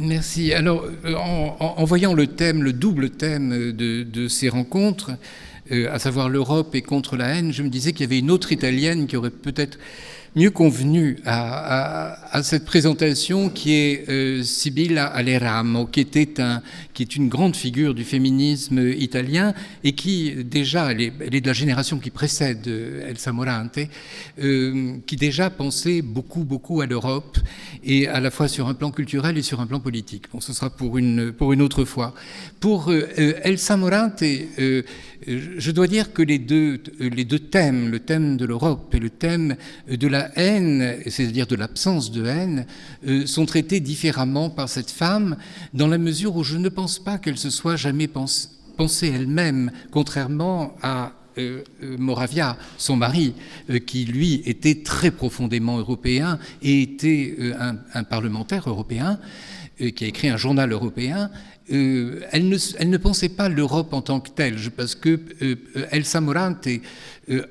Merci. Alors, en voyant le thème, le double thème de ces rencontres, à savoir l'Europe et contre la haine, je me disais qu'il y avait une autre italienne qui aurait peut-être mieux convenu à cette présentation, qui est Sibilla Aleramo, qui est une grande figure du féminisme italien et qui déjà, elle est de la génération qui précède Elsa Morante, qui déjà pensait beaucoup à l'Europe, et à la fois sur un plan culturel et sur un plan politique. Bon, ce sera pour une autre fois. Pour Elsa Morante, je dois dire que les deux thèmes, le thème de l'Europe et le thème de la haine, c'est-à-dire de l'absence de haine, sont traités différemment par cette femme, dans la mesure où je ne pense pas qu'elle se soit jamais pensée elle-même, contrairement à Moravia, son mari, qui lui était très profondément européen et était un parlementaire européen, qui a écrit un journal européen. Elle ne pensait pas l'Europe en tant que telle, parce que Elsa Morante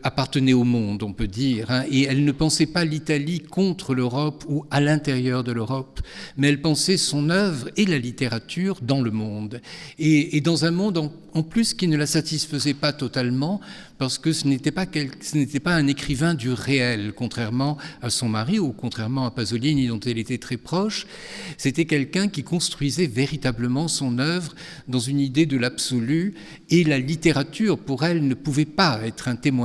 appartenait au monde, on peut dire, hein, et elle ne pensait pas l'Italie contre l'Europe ou à l'intérieur de l'Europe, mais elle pensait son œuvre et la littérature dans le monde, et dans un monde en plus qui ne la satisfaisait pas totalement, parce que ce n'était pas un écrivain du réel, contrairement à son mari ou contrairement à Pasolini dont elle était très proche. C'était quelqu'un qui construisait véritablement son œuvre dans une idée de l'absolu, et la littérature pour elle ne pouvait pas être un témoignage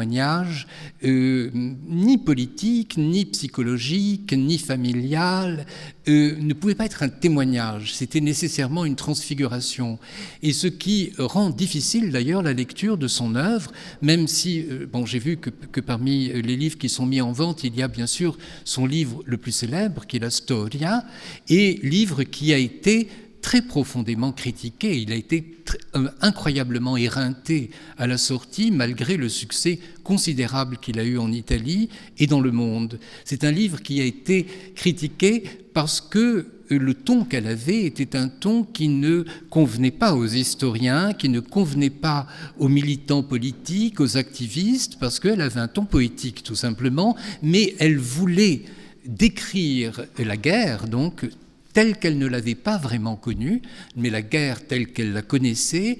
ni politique, ni psychologique, ni familial, ne pouvait pas être un témoignage, c'était nécessairement une transfiguration, et ce qui rend difficile d'ailleurs la lecture de son œuvre, même si, j'ai vu que parmi les livres qui sont mis en vente, il y a bien sûr son livre le plus célèbre, qui est la Storia, et livre qui a été très profondément critiqué, il a été incroyablement éreinté à la sortie, malgré le succès considérable qu'il a eu en Italie et dans le monde. C'est un livre qui a été critiqué parce que le ton qu'elle avait était un ton qui ne convenait pas aux historiens, qui ne convenait pas aux militants politiques, aux activistes, parce qu'elle avait un ton poétique tout simplement, mais elle voulait décrire la guerre, donc telle qu'elle ne l'avait pas vraiment connue, mais la guerre telle qu'elle la connaissait,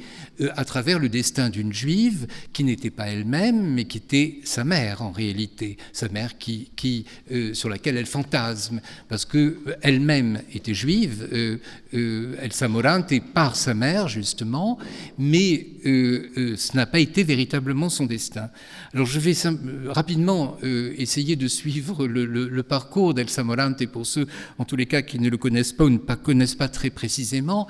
à travers le destin d'une juive qui n'était pas elle-même, mais qui était sa mère en réalité, sa mère sur laquelle elle fantasme, parce qu'elle-même était juive, Elsa Morante, par sa mère justement, mais ce n'a pas été véritablement son destin. Alors je vais rapidement essayer de suivre le parcours d'Elsa Morante pour ceux, en tous les cas, qui ne le connaissent pas ou ne connaissent pas très précisément.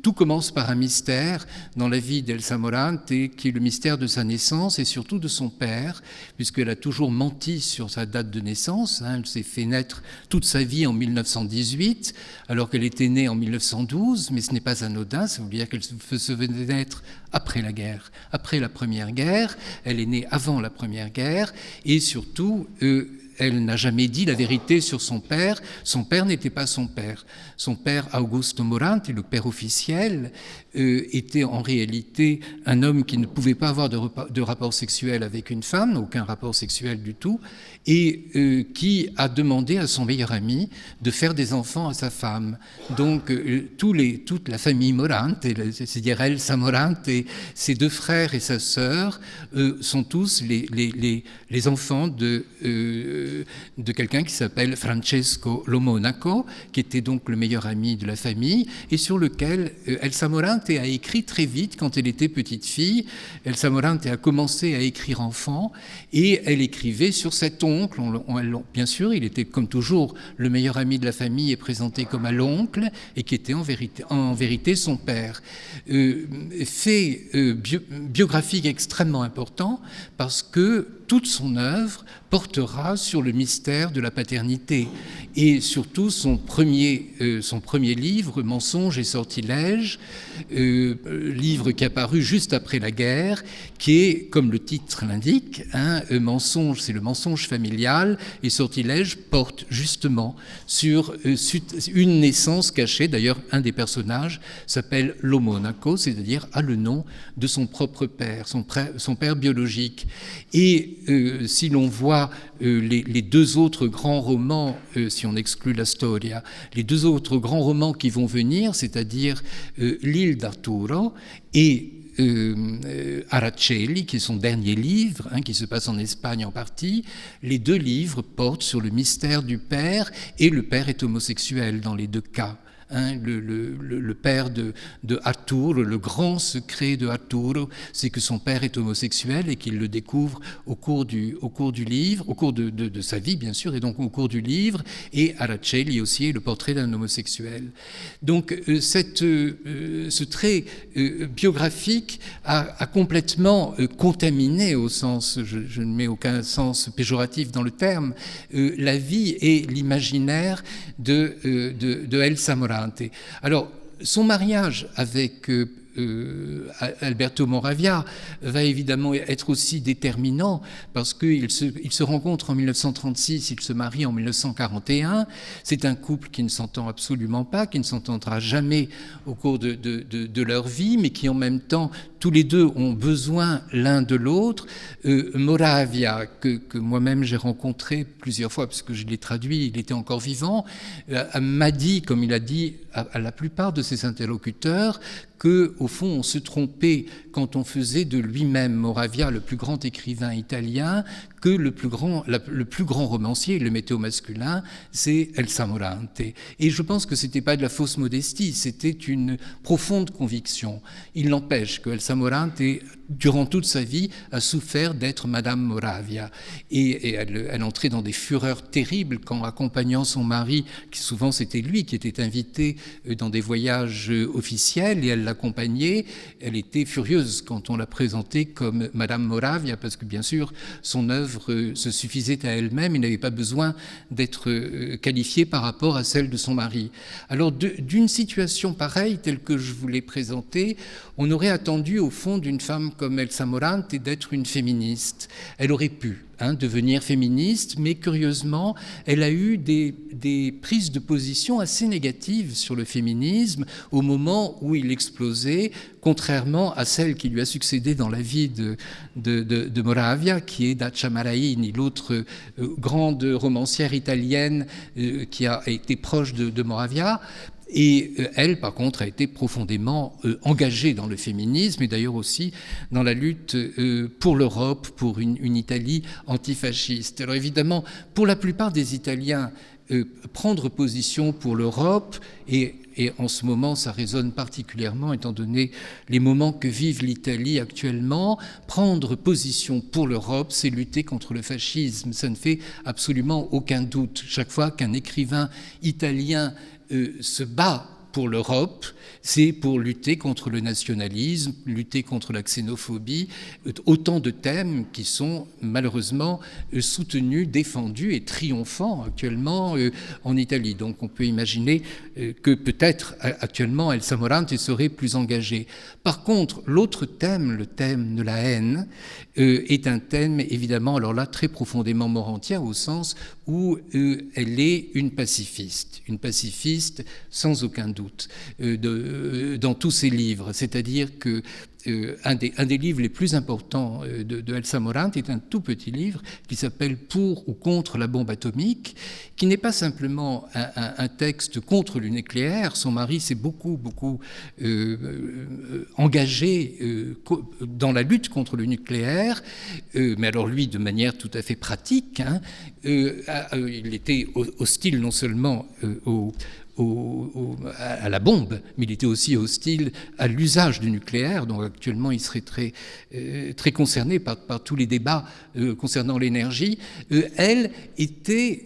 Tout commence par un mystère dans la vie d'Elsa Morante, qui est le mystère de sa naissance et surtout de son père, puisqu'elle a toujours menti sur sa date de naissance. Elle s'est fait naître toute sa vie en 1918, alors qu'elle était née en 1912, mais ce n'est pas anodin, ça veut dire qu'elle se venait naître après la guerre, après la Première Guerre. Elle est née avant la Première Guerre, et surtout, elle n'a jamais dit la vérité sur son père. Son père n'était pas son père. Son père, Augusto Morante, le père officiel, était en réalité un homme qui ne pouvait pas avoir de rapport sexuel avec une femme, aucun rapport sexuel du tout, et qui a demandé à son meilleur ami de faire des enfants à sa femme. Donc toute la famille Morante, c'est-à-dire Elsa Morante, et ses deux frères et sa sœur, sont tous les enfants de quelqu'un qui s'appelle Francesco Lomonaco, qui était donc le meilleur ami de la famille, et sur lequel Elsa Morante a écrit très vite quand elle était petite fille. Elsa Morante a commencé à écrire enfant, et elle écrivait sur cet oncle. Bien sûr, il était comme toujours le meilleur ami de la famille et présenté comme à l'oncle, et qui était en vérité son père. Fait biographique extrêmement important, parce que toute son œuvre portera sur le mystère de la paternité, et surtout son premier livre, Mensonges et sortilèges, livre qui est apparu juste après la guerre, qui est, comme le titre l'indique, mensonge, c'est le mensonge familial, et sortilège porte justement sur une naissance cachée. D'ailleurs, un des personnages s'appelle Lomonaco, c'est-à-dire a le nom de son propre père, son père biologique. Et si l'on voit les les deux autres grands romans, si on exclut la Storia, les deux autres grands romans qui vont venir, c'est-à-dire L'île d'Arturo et Aracelli, qui est son dernier livre, qui se passe en Espagne en partie. Les deux livres portent sur le mystère du père, et le père est homosexuel dans les deux cas. Le père de Arturo, le grand secret de Arturo, c'est que son père est homosexuel et qu'il le découvre au cours du livre, au cours de sa vie bien sûr, et donc au cours du livre. Et Aracelli aussi est le portrait d'un homosexuel. Donc ce trait biographique a complètement contaminé, au sens, je ne mets aucun sens péjoratif dans le terme, la vie et l'imaginaire de Elsa Morante. Alors, son mariage avec Alberto Moravia va évidemment être aussi déterminant, parce qu'ils se rencontrent en 1936, ils se marient en 1941. C'est un couple qui ne s'entend absolument pas, qui ne s'entendra jamais au cours de leur vie, mais qui en même temps, tous les deux ont besoin l'un de l'autre. Moravia, que moi-même j'ai rencontré plusieurs fois, parce que je l'ai traduit, il était encore vivant, m'a dit, comme il a dit à la plupart de ses interlocuteurs, qu'au fond, on se trompait quand on faisait de lui-même, Moravia, le plus grand écrivain italien, que le plus grand romancier, il le mettait au masculin, c'est Elsa Morante. Et je pense que ce n'était pas de la fausse modestie, c'était une profonde conviction. Il n'empêche que Elsa Morante, durant toute sa vie, a souffert d'être Madame Moravia. Et elle entrait dans des fureurs terribles quand, accompagnant son mari, qui souvent c'était lui qui était invité dans des voyages officiels, et elle l'accompagnait, elle était furieuse quand on la présentait comme Madame Moravia, parce que bien sûr, son œuvre se suffisait à elle-même et n'avait pas besoin d'être qualifiée par rapport à celle de son mari. Alors, d'une situation pareille, telle que je vous l'ai présentée, on aurait attendu, au fond, d'une femme comme Elsa Morante d'être une féministe. Elle aurait pu devenir féministe, mais curieusement, elle a eu des prises de position assez négatives sur le féminisme au moment où il explosait, contrairement à celle qui lui a succédé dans la vie de Moravia, qui est Dacia Maraini, l'autre grande romancière italienne qui a été proche de Moravia. Et elle, par contre, a été profondément engagée dans le féminisme et d'ailleurs aussi dans la lutte pour l'Europe, pour une Italie antifasciste. Alors évidemment, pour la plupart des Italiens, prendre position pour l'Europe, et en ce moment ça résonne particulièrement étant donné les moments que vive l'Italie actuellement, prendre position pour l'Europe, c'est lutter contre le fascisme. Ça ne fait absolument aucun doute. Chaque fois qu'un écrivain italien se bat pour l'Europe, c'est pour lutter contre le nationalisme, lutter contre la xénophobie, autant de thèmes qui sont malheureusement soutenus, défendus et triomphants actuellement en Italie. Donc on peut imaginer que peut-être actuellement Elsa Morante serait plus engagée. Par contre, l'autre thème, le thème de la haine, est un thème évidemment, alors là, très profondément morantien, au sens où elle est une pacifiste sans aucun doute, dans tous ses livres. C'est-à-dire que un des livres les plus importants de Elsa Morante est un tout petit livre qui s'appelle « Pour ou contre la bombe atomique », qui n'est pas simplement un texte contre le nucléaire. Son mari s'est beaucoup engagé dans la lutte contre le nucléaire, mais alors lui de manière tout à fait pratique. Il était hostile non seulement à la bombe, mais il était aussi hostile à l'usage du nucléaire, donc actuellement il serait très concerné par tous les débats concernant l'énergie. Elle était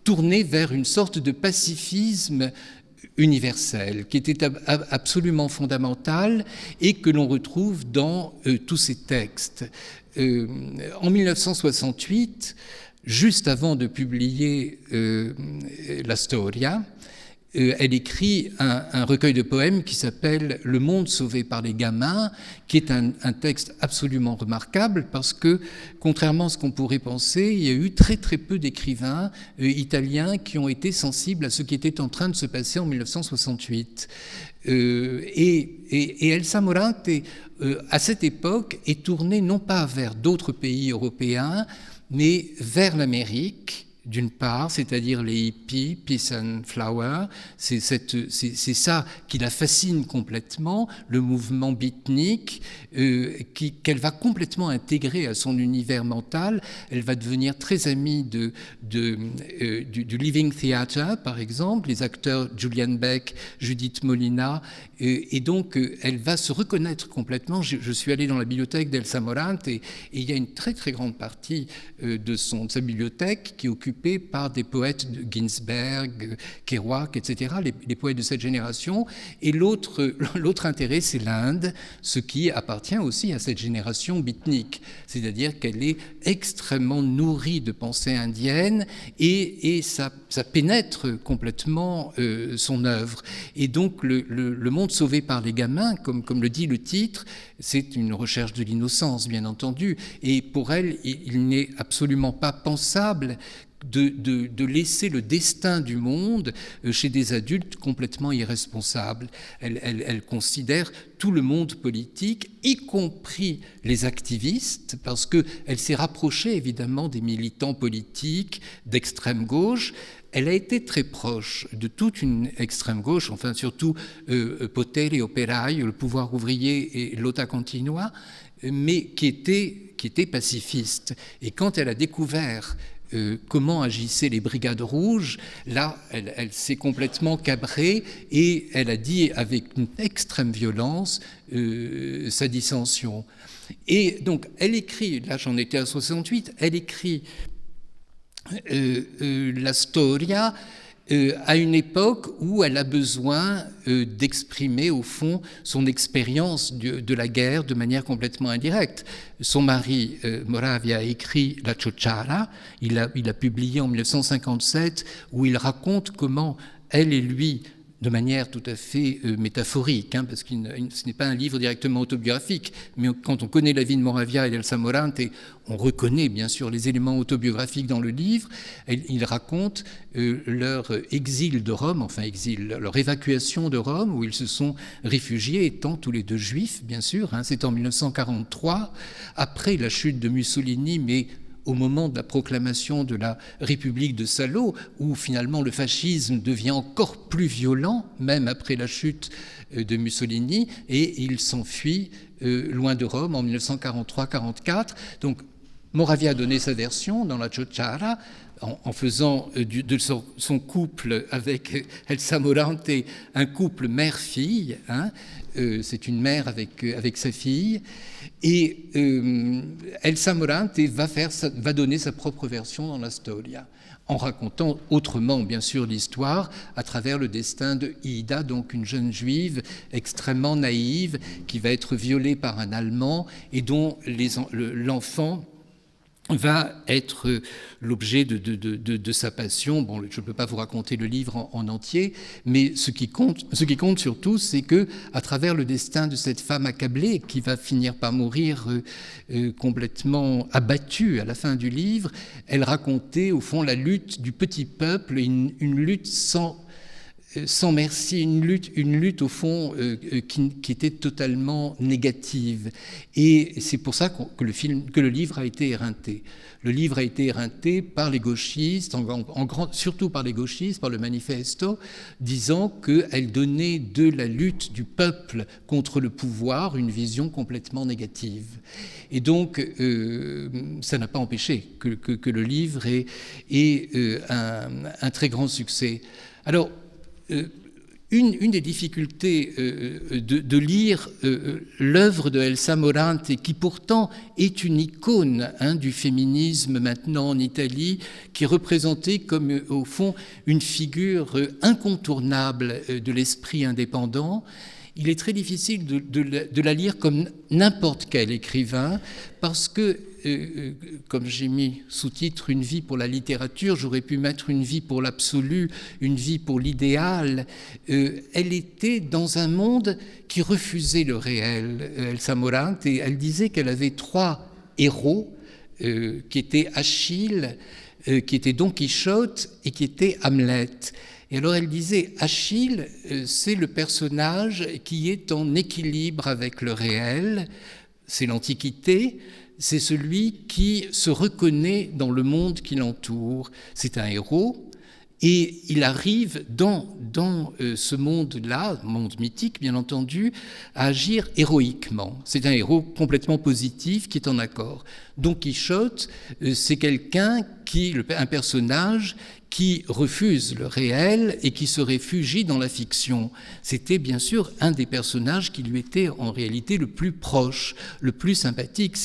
tournée vers une sorte de pacifisme universel, qui était absolument fondamental et que l'on retrouve dans tous ces textes. En 1968, juste avant de publier La Storia, elle écrit un recueil de poèmes qui s'appelle « Le monde sauvé par les gamins », qui est un texte absolument remarquable parce que, contrairement à ce qu'on pourrait penser, il y a eu très très peu d'écrivains italiens qui ont été sensibles à ce qui était en train de se passer en 1968. Et Elsa Morante, à cette époque, est tournée non pas vers d'autres pays européens, mais vers l'Amérique, d'une part, c'est-à-dire les hippies, Peace and Flower, c'est ça qui la fascine complètement, le mouvement beatnik, qu'elle va complètement intégrer à son univers mental. Elle va devenir très amie du Living Theatre, par exemple, les acteurs Julian Beck, Judith Molina, et donc elle va se reconnaître complètement. Je suis allé dans la bibliothèque d'Elsa Morant et il y a une très très grande partie de sa bibliothèque qui est occupée par des poètes de Ginsberg, Kerouac, etc., les poètes de cette génération. Et l'autre intérêt, c'est l'Inde, ce qui appartient aussi à cette génération beatnik, c'est-à-dire qu'elle est extrêmement nourrie de pensées indiennes et ça pénètre complètement son œuvre. Et donc le monde sauvé par les gamins, comme le dit le titre, c'est une recherche de l'innocence, bien entendu. Et pour elle, il n'est absolument pas pensable de laisser le destin du monde chez des adultes complètement irresponsables. Elle considère tout le monde politique, y compris les activistes, parce qu'elle s'est rapprochée évidemment des militants politiques d'extrême gauche. Elle a été très proche de toute une extrême gauche, enfin surtout Potere Operaio, le pouvoir ouvrier, et Lotta Continua, mais qui était pacifiste. Et quand elle a découvert comment agissaient les brigades rouges, là, elle s'est complètement cabrée et elle a dit avec une extrême violence sa dissension. Et donc, elle écrit, là j'en étais à 68, elle écrit la Storia à une époque où elle a besoin d'exprimer au fond son expérience de la guerre de manière complètement indirecte. Son mari, Moravia, a écrit La Ciociara, il a publié en 1957, où il raconte comment elle et lui, de manière tout à fait métaphorique, parce que ce n'est pas un livre directement autobiographique, mais quand on connaît la vie de Moravia et d'Elsa Morant, on reconnaît bien sûr les éléments autobiographiques dans le livre. Il raconte leur exil de Rome, leur évacuation de Rome, où ils se sont réfugiés, étant tous les deux juifs, bien sûr. C'est en 1943, après la chute de Mussolini, mais au moment de la proclamation de la République de Salo, où finalement le fascisme devient encore plus violent, même après la chute de Mussolini, et il s'enfuit loin de Rome en 1943-44. Donc Moravia a donné sa version dans la Ciociara, en faisant de son couple avec Elsa Morante un couple mère-fille. C'est une mère avec sa fille. Et Elsa Morante va donner sa propre version dans la Storia, en racontant autrement, bien sûr, l'histoire à travers le destin de Ida, donc une jeune juive extrêmement naïve qui va être violée par un Allemand et dont l'enfant va être l'objet de sa passion. Bon, je ne peux pas vous raconter le livre en entier, mais ce qui compte surtout, c'est que, à travers le destin de cette femme accablée, qui va finir par mourir complètement abattue à la fin du livre, elle racontait au fond la lutte du petit peuple, une lutte sans merci, une lutte au fond qui était totalement négative. Et c'est pour ça que le livre a été éreinté. Le livre a été éreinté par les gauchistes, surtout par les gauchistes, par le Manifesto, disant qu'elle donnait de la lutte du peuple contre le pouvoir une vision complètement négative. Et donc, ça n'a pas empêché que le livre ait un très grand succès. Alors, une des difficultés de lire l'œuvre de Elsa Morante, qui pourtant est une icône du féminisme maintenant en Italie, qui est représentée comme au fond une figure incontournable de l'esprit indépendant, il est très difficile de la lire comme n'importe quel écrivain, parce que, comme j'ai mis sous-titre « Une vie pour la littérature », j'aurais pu mettre « Une vie pour l'absolu », « Une vie pour l'idéal ». Elle était dans un monde qui refusait le réel, Elsa Morante, et elle disait qu'elle avait 3 héros, qui étaient Achille, qui était Don Quichotte et qui était Hamlet. Et alors elle disait, Achille, c'est le personnage qui est en équilibre avec le réel, c'est l'Antiquité, c'est celui qui se reconnaît dans le monde qui l'entoure. C'est un héros. Et il arrive dans ce monde-là, monde mythique bien entendu, à agir héroïquement. C'est un héros complètement positif qui est en accord. Don Quichotte, c'est un personnage qui refuse le réel et qui se réfugie dans la fiction. C'était bien sûr un des personnages qui lui était en réalité le plus proche, le plus sympathique.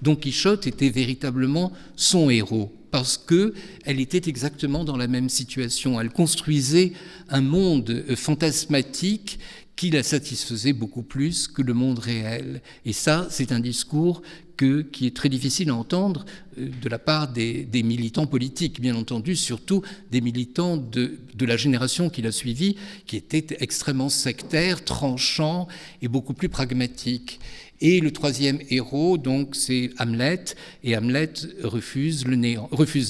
Don Quichotte était véritablement son héros, parce qu'elle était exactement dans la même situation. Elle construisait un monde fantasmatique qui la satisfaisait beaucoup plus que le monde réel. Et ça, c'est un discours qui est très difficile à entendre de la part des militants politiques, bien entendu, surtout des militants de la génération qui l'a suivi, qui étaient extrêmement sectaires, tranchants et beaucoup plus pragmatiques. Et le troisième héros, donc, c'est Hamlet. Et Hamlet refuse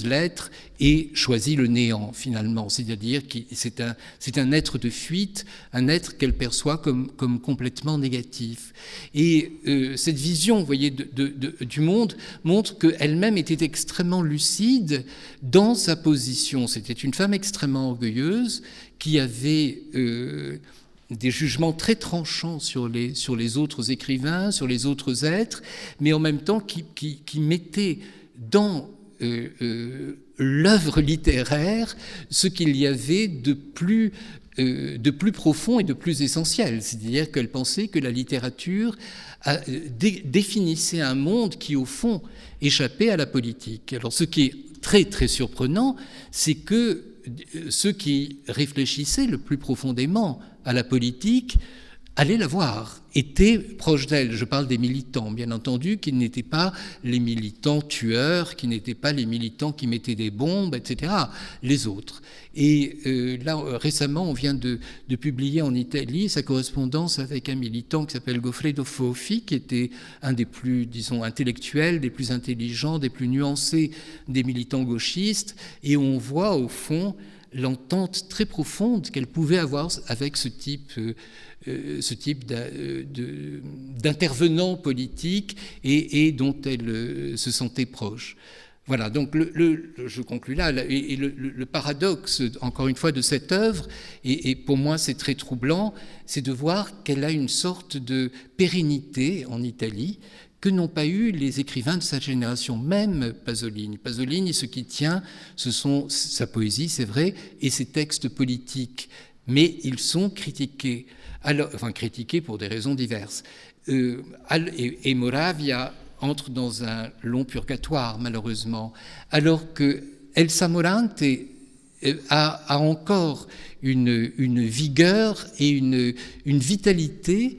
l'être et choisit le néant, finalement. C'est-à-dire que c'est un être de fuite, un être qu'elle perçoit comme complètement négatif. Et cette vision, vous voyez, du monde montre qu'elle-même était extrêmement lucide dans sa position. C'était une femme extrêmement orgueilleuse qui avait des jugements très tranchants sur les autres écrivains, sur les autres êtres, mais en même temps qui mettait dans l'œuvre littéraire ce qu'il y avait de plus profond et de plus essentiel. C'est-à-dire qu'elle pensait que la littérature définissait un monde qui, au fond, échappait à la politique. Alors, ce qui est très, très surprenant, c'est que ceux qui réfléchissaient le plus profondément à la politique allaient la voir, étaient proches d'elle. Je parle des militants, bien entendu, qui n'étaient pas les militants tueurs, qui n'étaient pas les militants qui mettaient des bombes, etc., les autres. Et là, récemment, on vient de publier en Italie sa correspondance avec un militant qui s'appelle Goffredo Fofi, qui était un des plus, disons, intellectuels, des plus intelligents, des plus nuancés des militants gauchistes, et on voit, au l'entente très profonde qu'elle pouvait avoir avec ce type d'intervenants politiques et dont elle se sentait proche. Voilà, donc je conclus là. Et le paradoxe, encore une fois, de cette œuvre, et pour moi c'est très troublant, c'est de voir qu'elle a une sorte de pérennité en Italie que n'ont pas eu les écrivains de sa génération, même Pasolini. Pasolini, ce qui tient, ce sont sa poésie, c'est vrai, et ses textes politiques, mais ils sont critiqués. Critiqués pour des raisons diverses. Et Moravia entre dans un long purgatoire, malheureusement, alors que Elsa Morante a encore une vigueur et une vitalité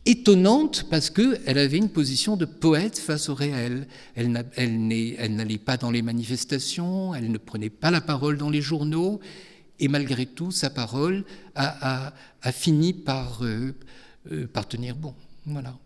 étonnante, parce qu'elle avait une position de poète face au réel. Elle n'allait pas dans les manifestations, elle ne prenait pas la parole dans les journaux, et malgré tout, sa parole a fini par tenir bon. Voilà.